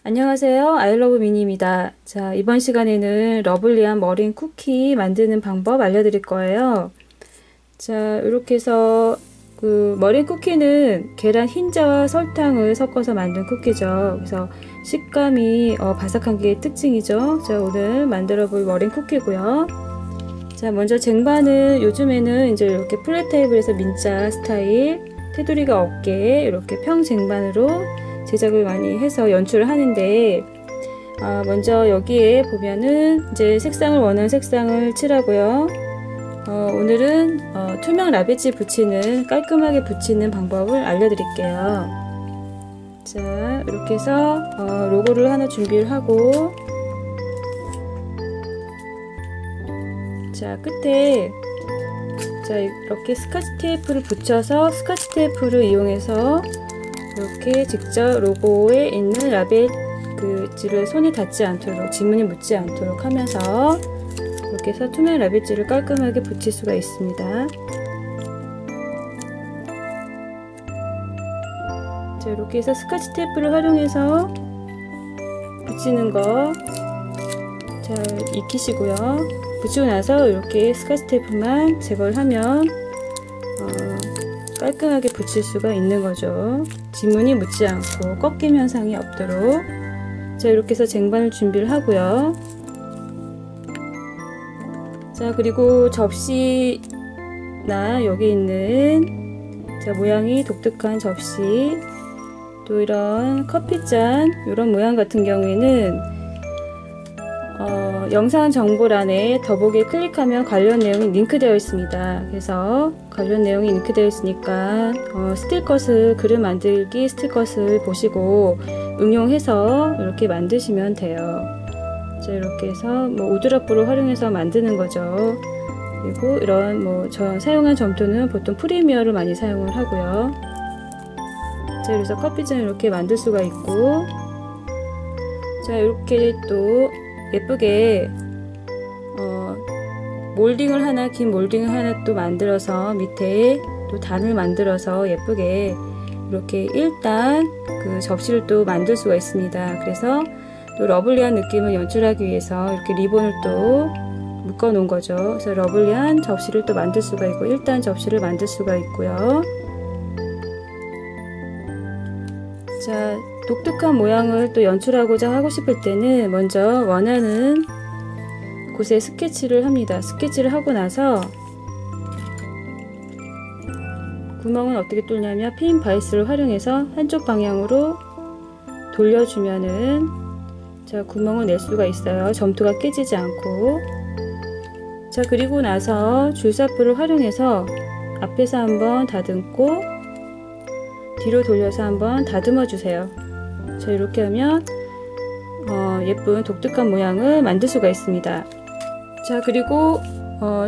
안녕하세요. 아이러브 미니입니다. 자, 이번 시간에는 러블리한 머린 쿠키 만드는 방법 알려드릴 거예요. 자, 이렇게 해서 머린 쿠키는 계란 흰자와 설탕을 섞어서 만든 쿠키죠. 그래서 식감이 바삭한 게 특징이죠. 자, 오늘 만들어 볼 머린 쿠키고요. 자, 먼저 쟁반은 요즘에는 이제 이렇게 플랫 테이블에서 민자 스타일, 테두리가 없게 이렇게 평 쟁반으로 제작을 많이 해서 연출을 하는데, 먼저 여기에 보면은 이제 색상을 원하는 색상을 칠하고요. 오늘은 투명 라베지 붙이는, 깔끔하게 붙이는 방법을 알려드릴게요. 자, 이렇게 해서 로고를 하나 준비를 하고, 자, 끝에 자, 이렇게 스카치 테이프를 붙여서 스카치 테이프를 이용해서 이렇게 직접 로고에 있는 라벨지를 손이 닿지 않도록, 지문이 묻지 않도록 하면서 이렇게 해서 투명 라벨지를 깔끔하게 붙일 수가 있습니다. 자, 이렇게 해서 스카치 테이프를 활용해서 붙이는 거 잘 익히시고요. 붙이고 나서 이렇게 스카치 테이프만 제거를 하면 깔끔하게 붙일 수가 있는 거죠. 지문이 묻지 않고 꺾임 현상이 없도록. 자, 이렇게 해서 쟁반을 준비를 하고요. 자, 그리고 접시나 여기 있는 자, 모양이 독특한 접시, 또 이런 커피잔 이런 모양 같은 경우에는 영상 정보란에 더보기에 클릭하면 관련 내용이 링크되어 있습니다. 그래서 관련 내용이 링크되어 있으니까 스틸컷을, 그림 만들기 스틸컷을 보시고 응용해서 이렇게 만드시면 돼요. 자, 이렇게 해서 우드락볼을 활용해서 만드는 거죠. 그리고 이런 저 사용한 점토는 보통 프리미어를 많이 사용을 하고요. 자, 그래서 커피잔 이렇게 만들 수가 있고, 자, 이렇게 또 예쁘게 몰딩을 하나, 긴 몰딩을 하나 또 만들어서 밑에 또 단을 만들어서 예쁘게 이렇게 1단 그 접시를 또 만들 수가 있습니다. 그래서 또 러블리한 느낌을 연출하기 위해서 이렇게 리본을 또 묶어 놓은 거죠. 그래서 러블리한 접시를 또 만들 수가 있고 1단 접시를 만들 수가 있고요. 자, 독특한 모양을 또 연출하고자 하고 싶을 때는 먼저 원하는 곳에 스케치를 합니다. 스케치를 하고 나서 구멍은 어떻게 뚫냐면 핀 바이스를 활용해서 한쪽 방향으로 돌려주면은 자, 구멍을 낼 수가 있어요. 점토가 깨지지 않고. 자, 그리고 나서 줄사표를 활용해서 앞에서 한번 다듬고 뒤로 돌려서 한번 다듬어 주세요. 자, 이렇게 하면 예쁜 독특한 모양을 만들 수가 있습니다. 자, 그리고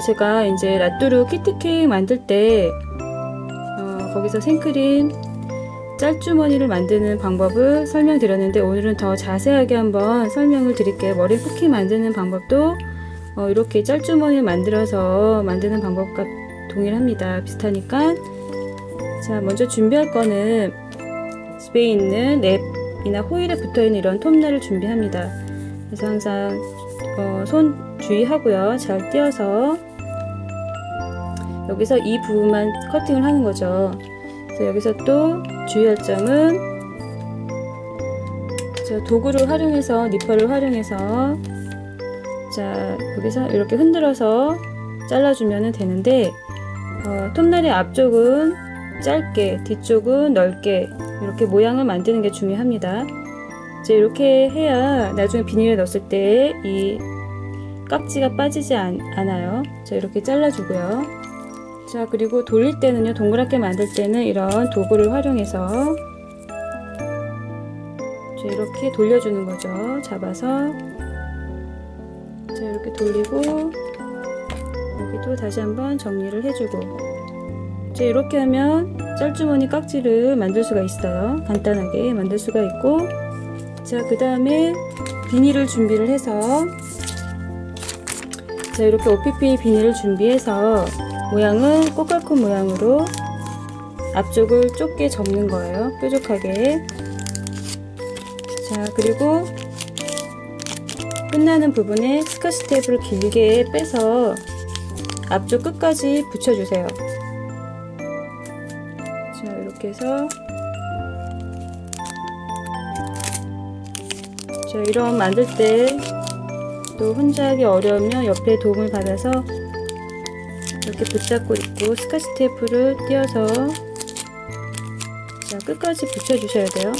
제가 이제 라뚜루 키티 케이크 만들 때 거기서 생크림 짤주머니를 만드는 방법을 설명드렸는데, 오늘은 더 자세하게 한번 설명을 드릴게요. 머린 쿠키 만드는 방법도 이렇게 짤주머니를 만들어서 만드는 방법과 동일합니다. 비슷하니까. 자, 먼저 준비할 거는 집에 있는 랩이나 호일에 붙어있는 이런 톱날을 준비합니다. 그래서 항상 손 주의하고요. 잘 띄어서 여기서 이 부분만 커팅을 하는 거죠. 그래서 여기서 또 주의할 점은 자, 도구를 활용해서, 니퍼를 활용해서 자, 여기서 이렇게 흔들어서 잘라주면 되는데 톱날의 앞쪽은 짧게, 뒤쪽은 넓게 이렇게 모양을 만드는 게 중요합니다. 이제 이렇게 해야 나중에 비닐에 넣었을 때 이 깍지가 빠지지 않아요. 자, 이렇게 잘라주고요. 자, 그리고 돌릴 때는요, 동그랗게 만들 때는 이런 도구를 활용해서 자, 이렇게 돌려주는 거죠. 잡아서 자, 이렇게 돌리고 여기도 다시 한번 정리를 해주고. 자, 이렇게 하면 짤주머니 깍지를 만들 수가 있어요. 간단하게 만들 수가 있고. 자, 그 다음에 비닐을 준비를 해서 자, 이렇게 OPP 비닐을 준비해서 모양은 꽃갈콘 모양으로 앞쪽을 좁게 접는 거예요. 뾰족하게. 자, 그리고 끝나는 부분에 스카치 테이프를 길게 빼서 앞쪽 끝까지 붙여주세요. 자, 이렇게 해서 자, 이런 만들 때 또 혼자 하기 어려우면 옆에 도움을 받아서 이렇게 붙잡고 있고 스카치 테이프를 띄어서 자, 끝까지 붙여주셔야 돼요.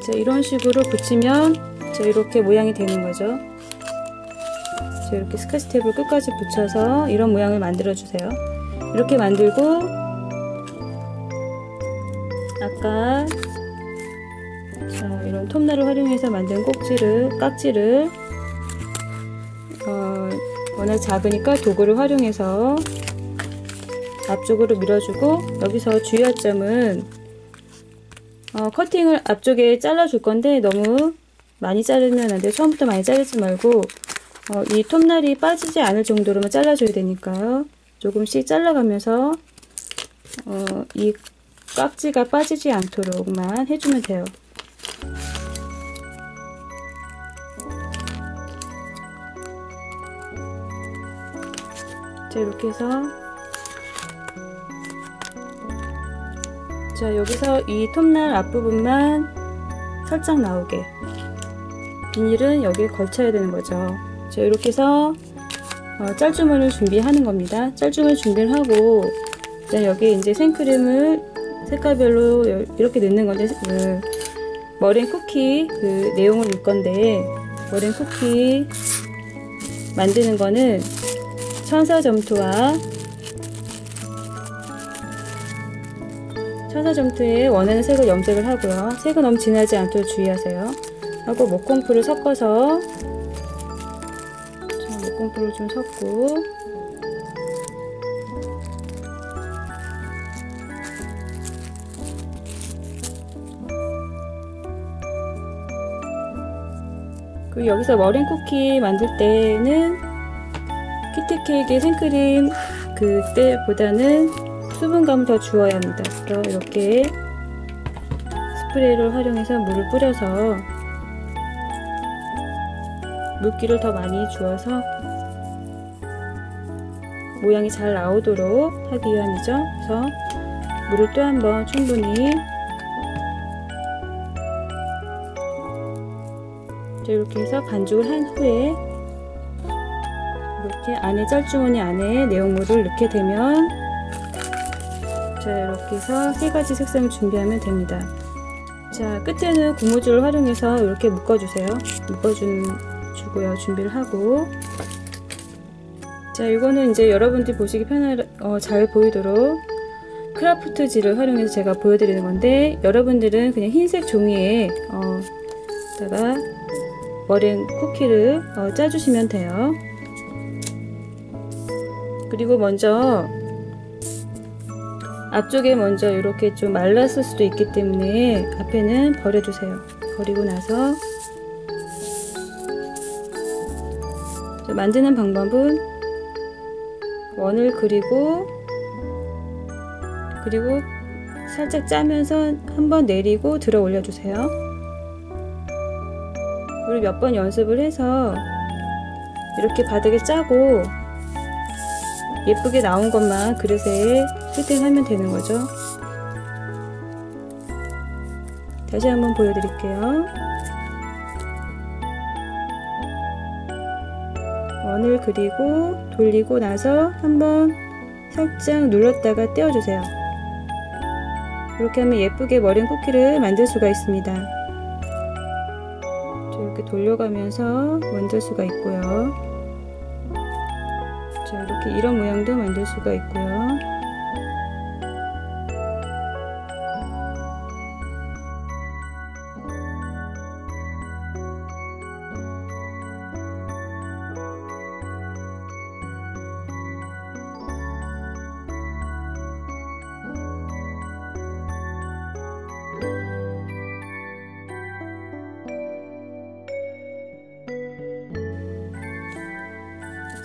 자, 이런 식으로 붙이면 자, 이렇게 모양이 되는 거죠. 자, 이렇게 스카치 테이프를 끝까지 붙여서 이런 모양을 만들어 주세요. 이렇게 만들고 아까 자, 이런 톱날을 활용해서 만든 깍지를 워낙 작으니까 도구를 활용해서 앞쪽으로 밀어주고, 여기서 주의할 점은 커팅을 앞쪽에 잘라줄 건데 너무 많이 자르면 안 돼요. 처음부터 많이 자르지 말고 이 톱날이 빠지지 않을 정도로만 잘라줘야 되니까요. 조금씩 잘라가면서 이 깍지가 빠지지 않도록만 해주면 돼요. 자, 이렇게 해서 자, 여기서 이 톱날 앞부분만 살짝 나오게 비닐은 여기에 걸쳐야 되는 거죠. 자, 이렇게 해서 짤주머니를 준비하는 겁니다. 짤주머니 준비를 하고 여기에 이제 생크림을 색깔별로 이렇게 넣는 건데 머랭 쿠키 그 내용을 넣을 건데, 머랭 쿠키 만드는 거는 천사점토에 원하는 색을 염색을 하고요. 색은 너무 진하지 않도록 주의하세요. 하고 목공풀을 섞어서 목공풀을 좀 섞고 그리고 여기서 머랭 쿠키 만들 때는 키트케이크의 생크림 그때보다는 수분감을 더 주어야 합니다. 그래서 이렇게 스프레이를 활용해서 물을 뿌려서 물기를 더 많이 주어서 모양이 잘 나오도록 하기 위함이죠. 그래서 물을 또 한번 충분히 이렇게 해서 반죽을 한 후에 이렇게 안에 짤주머니 안에 내용물을 넣게 되면 자, 이렇게 해서 세 가지 색상을 준비하면 됩니다. 자, 끝에는 고무줄을 활용해서 이렇게 묶어주세요. 묶어주고요. 준비를 하고 자, 이거는 이제 여러분들이 보시기 잘 보이도록 크라프트지를 활용해서 제가 보여드리는 건데, 여러분들은 그냥 흰색 종이에 다가 머랭 쿠키를 짜주시면 돼요. 그리고 먼저 앞쪽에 먼저 이렇게 좀 말랐을 수도 있기 때문에 앞에는 버려주세요. 버리고 나서 만드는 방법은 원을 그리고 살짝 짜면서 한번 내리고 들어 올려주세요. 그리고 몇 번 연습을 해서 이렇게 바닥에 짜고 예쁘게 나온 것만 그릇에 세팅하면 되는 거죠. 다시 한번 보여드릴게요. 원을 그리고 돌리고 나서 한번 살짝 눌렀다가 떼어주세요. 이렇게 하면 예쁘게 머랭 쿠키를 만들 수가 있습니다. 이렇게 돌려가면서 만들 수가 있고요. 자, 이렇게 이런 모양도 만들 수가 있고요.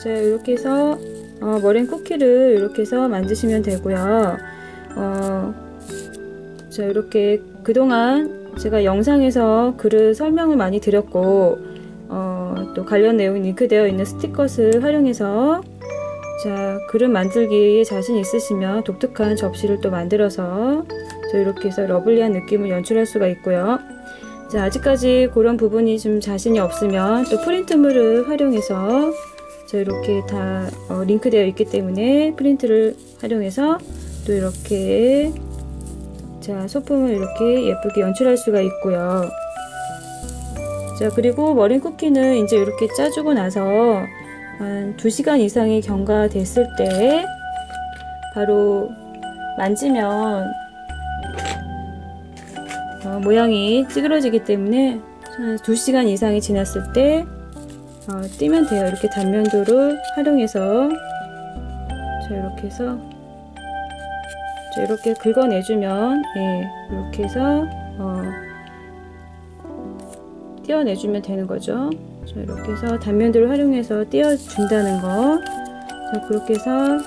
자, 이렇게 해서 머랭 쿠키를 이렇게 해서 만드시면 되고요. 자, 이렇게 그동안 제가 영상에서 글을 설명을 많이 드렸고 또 관련 내용이 링크되어 있는 스티커를 활용해서 자, 그릇 만들기에 자신 있으시면 독특한 접시를 또 만들어서 자, 이렇게 해서 러블리한 느낌을 연출할 수가 있고요. 자, 아직까지 그런 부분이 좀 자신이 없으면 또 프린트물을 활용해서 자, 이렇게 다 링크되어 있기 때문에 프린트를 활용해서 또 이렇게 자, 소품을 이렇게 예쁘게 연출할 수가 있고요. 자, 그리고 머랭 쿠키는 이제 이렇게 짜주고 나서 한 2시간 이상이 경과됐을 때 바로 만지면 모양이 찌그러지기 때문에 한 2시간 이상이 지났을 때 띄면 돼요. 이렇게 단면도를 활용해서 자, 이렇게 해서 자, 이렇게 긁어내주면 예, 이렇게 해서 띄어내주면 되는 거죠. 자, 이렇게 해서 단면도를 활용해서 띄어준다는 거. 자, 그렇게 해서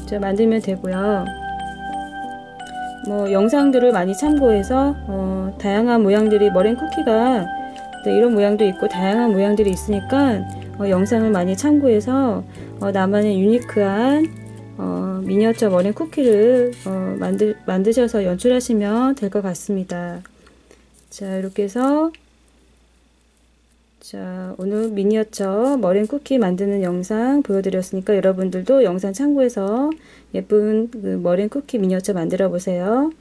자, 만들면 되고요. 뭐 영상들을 많이 참고해서 다양한 모양들이 머랭 쿠키가 네, 이런 모양도 있고 다양한 모양들이 있으니까 영상을 많이 참고해서 나만의 유니크한 미니어처 머랭 쿠키를 만드셔서 연출하시면 될 것 같습니다. 자, 이렇게 해서 자, 오늘 미니어처 머랭 쿠키 만드는 영상 보여드렸으니까 여러분들도 영상 참고해서 예쁜 그 머랭 쿠키 미니어처 만들어 보세요.